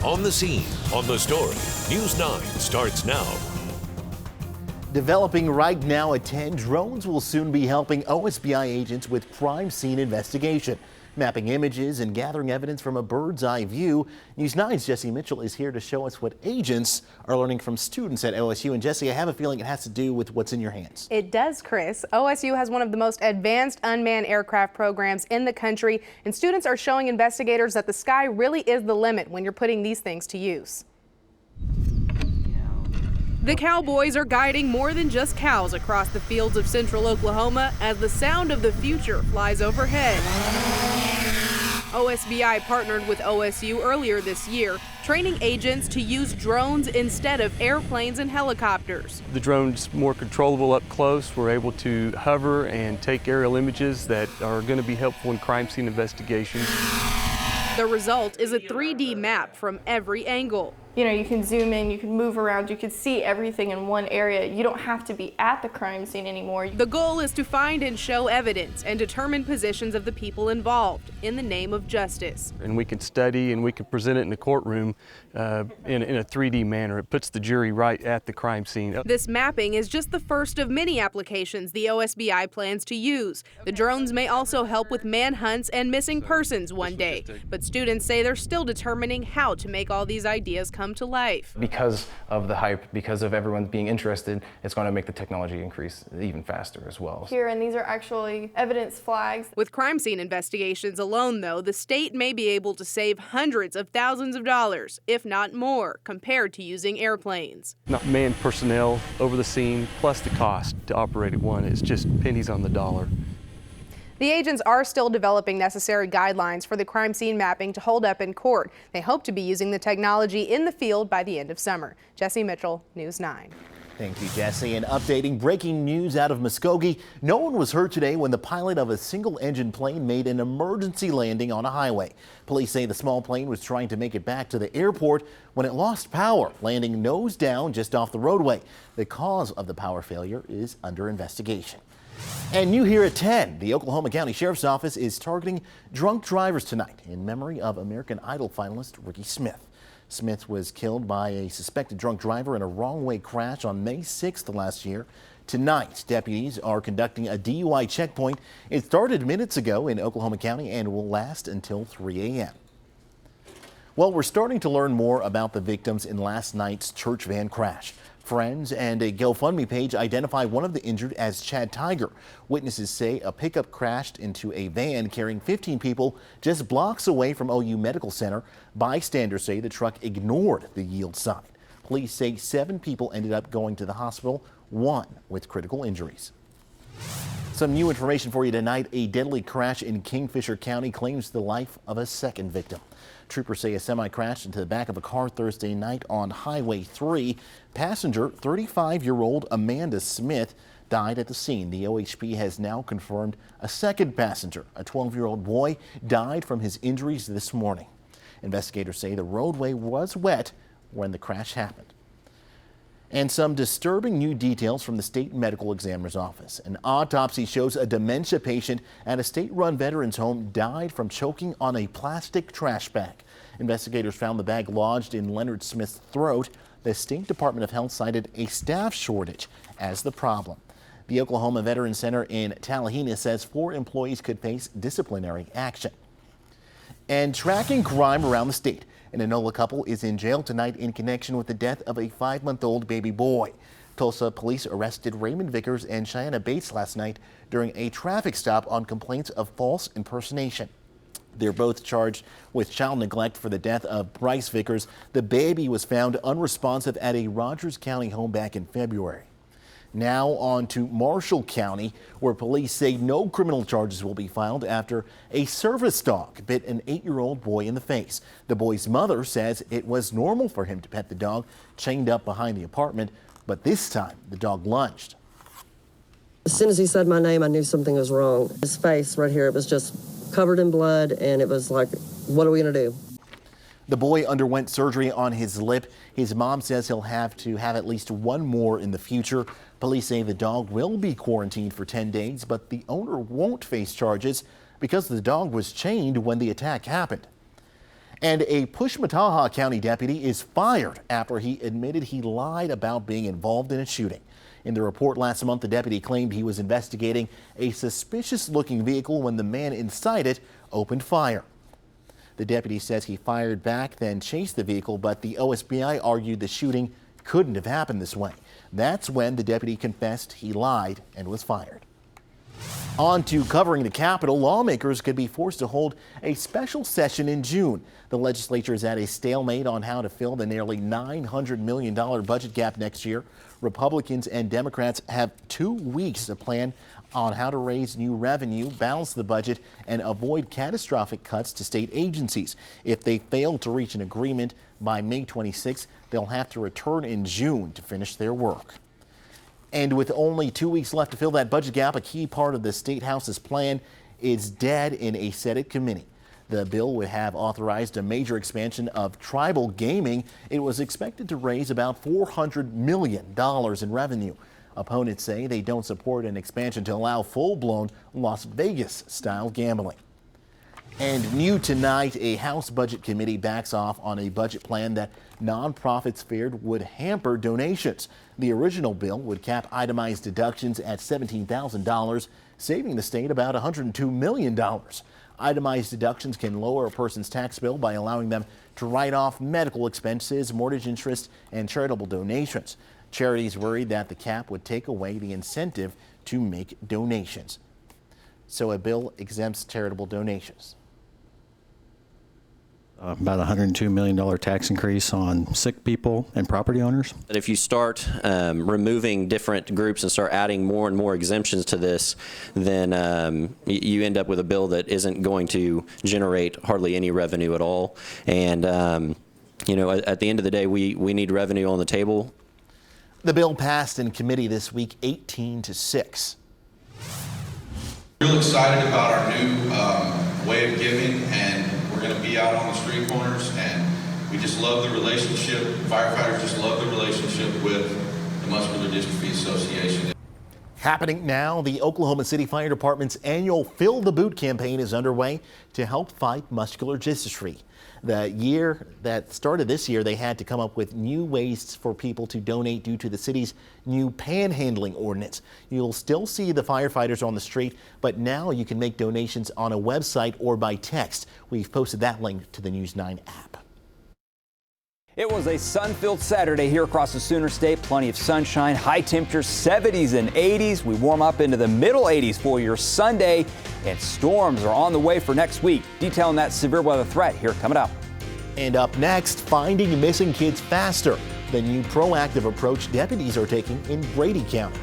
On the scene, on the story, News 9 starts now. Developing right now at 10, drones will soon be helping OSBI agents with crime scene investigation, mapping images and gathering evidence from a bird's eye view. News 9's Jesse Mitchell is here to show us what agents are learning from students at OSU. And Jesse, I have a feeling it has to do with what's in your hands. It does, Chris. OSU has one of the most advanced unmanned aircraft programs in the country, and students are showing investigators that the sky really is the limit when you're putting these things to use. The cowboys are guiding more than just cows across the fields of central Oklahoma as the sound of the future flies overhead. OSBI partnered with OSU earlier this year, training agents to use drones instead of airplanes and helicopters. The drone's more controllable up close. We're able to hover and take aerial images that are going to be helpful in crime scene investigations. The result is a 3D map from every angle. You know, you can zoom in, you can move around, you can see everything in one area. You don't have to be at the crime scene anymore. The goal is to find and show evidence and determine positions of the people involved in the name of justice. And we can study and we can present it in the courtroom in a 3D manner. It puts the jury right at the crime scene. This mapping is just the first of many applications the OSBI plans to use. The drones may also help with manhunts and missing persons one day, but students say they're still determining how to make all these ideas come to life. Because of the hype, because of everyone being interested, it's going to make the technology increase even faster as well. Here, and these are actually evidence flags. With crime scene investigations alone, though, the state may be able to save hundreds of thousands of dollars, if not more, compared to using airplanes. Not manned personnel over the scene, plus the cost to operate at one. It's just pennies on the dollar. The agents are still developing necessary guidelines for the crime scene mapping to hold up in court. They hope to be using the technology in the field by the end of summer. Jesse Mitchell, News 9. Thank you, Jesse. And updating breaking news out of Muskogee. No one was hurt today when the pilot of a single-engine plane made an emergency landing on a highway. Police say the small plane was trying to make it back to the airport when it lost power, landing nose down just off the roadway. The cause of the power failure is under investigation. And new here at 10, the Oklahoma County Sheriff's Office is targeting drunk drivers tonight in memory of American Idol finalist Ricky Smith. Smith was killed by a suspected drunk driver in a wrong-way crash on May 6th last year. Tonight, deputies are conducting a DUI checkpoint. It started minutes ago in Oklahoma County and will last until 3 a.m. Well, we're starting to learn more about the victims in last night's church van crash. Friends and a GoFundMe page identify one of the injured as Chad Tiger. Witnesses say a pickup crashed into a van carrying 15 people just blocks away from OU Medical Center. Bystanders say the truck ignored the yield sign. Police say 7 people ended up going to the hospital, 1 with critical injuries. Some new information for you tonight. A deadly crash in Kingfisher County claims the life of a second victim. Troopers say a semi crashed into the back of a car Thursday night on Highway 3. Passenger, 35-year-old Amanda Smith, died at the scene. The OHP has now confirmed a second passenger, a 12-year-old boy, died from his injuries this morning. Investigators say the roadway was wet when the crash happened. And some disturbing new details from the state medical examiner's office. An autopsy shows a dementia patient at a state-run veterans home died from choking on a plastic trash bag. Investigators found the bag lodged in Leonard Smith's throat. The State Department of Health cited a staff shortage as the problem. The Oklahoma Veterans Center in Tallahena says 4 employees could face disciplinary action. And tracking crime around the state. An Enola couple is in jail tonight in connection with the death of a 5-month-old baby boy. Tulsa police arrested Raymond Vickers and Cheyenne Bates last night during a traffic stop on complaints of false impersonation. They're both charged with child neglect for the death of Bryce Vickers. The baby was found unresponsive at a Rogers County home back in February. Now on to Marshall County, where police say no criminal charges will be filed after a service dog bit an 8-year-old boy in the face. The boy's mother says it was normal for him to pet the dog chained up behind the apartment, but this time the dog lunged. As soon as he said my name, I knew something was wrong. His face right here, it was just covered in blood, and it was like, what are we going to do? The boy underwent surgery on his lip. His mom says he'll have to have at least 1 more in the future. Police say the dog will be quarantined for 10 days, but the owner won't face charges because the dog was chained when the attack happened. And a Pushmataha County deputy is fired after he admitted he lied about being involved in a shooting. In the report last month, the deputy claimed he was investigating a suspicious-looking vehicle when the man inside it opened fire. The deputy says he fired back, then chased the vehicle, but the OSBI argued the shooting couldn't have happened this way. That's when the deputy confessed he lied and was fired. On to covering the Capitol, lawmakers could be forced to hold a special session in June. The legislature is at a stalemate on how to fill the nearly $900 million budget gap next year. Republicans and Democrats have 2 weeks to plan on how to raise new revenue, balance the budget, and avoid catastrophic cuts to state agencies. If they fail to reach an agreement by May 26, they'll have to return in June to finish their work. And with only 2 weeks left to fill that budget gap, a key part of the State House's plan is dead in a Senate committee. The bill would have authorized a major expansion of tribal gaming. It was expected to raise about $400 million in revenue. Opponents say they don't support an expansion to allow full-blown Las Vegas-style gambling. And new tonight, a House Budget Committee backs off on a budget plan that nonprofits feared would hamper donations. The original bill would cap itemized deductions at $17,000, saving the state about $102 million. Itemized deductions can lower a person's tax bill by allowing them to write off medical expenses, mortgage interest, and charitable donations. Charities worried that the cap would take away the incentive to make donations. So a bill exempts charitable donations. About $102 million tax increase on sick people and property owners. But if you start removing different groups and start adding more and more exemptions to this, then you end up with a bill that isn't going to generate hardly any revenue at all. And, you know, at the end of the day, we need revenue on the table. The bill passed in committee this week 18-6. Real excited about our new way of giving, and we're going to be out on the street corners, and we just love the relationship. Firefighters just love the relationship with the Muscular Dystrophy Association. Happening now, the Oklahoma City Fire Department's annual Fill the Boot campaign is underway to help fight muscular dystrophy. The year that started this year, they had to come up with new ways for people to donate due to the city's new panhandling ordinance. You'll still see the firefighters on the street, but now you can make donations on a website or by text. We've posted that link to the News 9 app. It was a sun-filled Saturday here across the Sooner State. Plenty of sunshine, high temperatures, 70s and 80s. We warm up into the middle 80s for your Sunday, and storms are on the way for next week. Detailing that severe weather threat here coming up. And up next, finding missing kids faster. The new proactive approach deputies are taking in Brady County.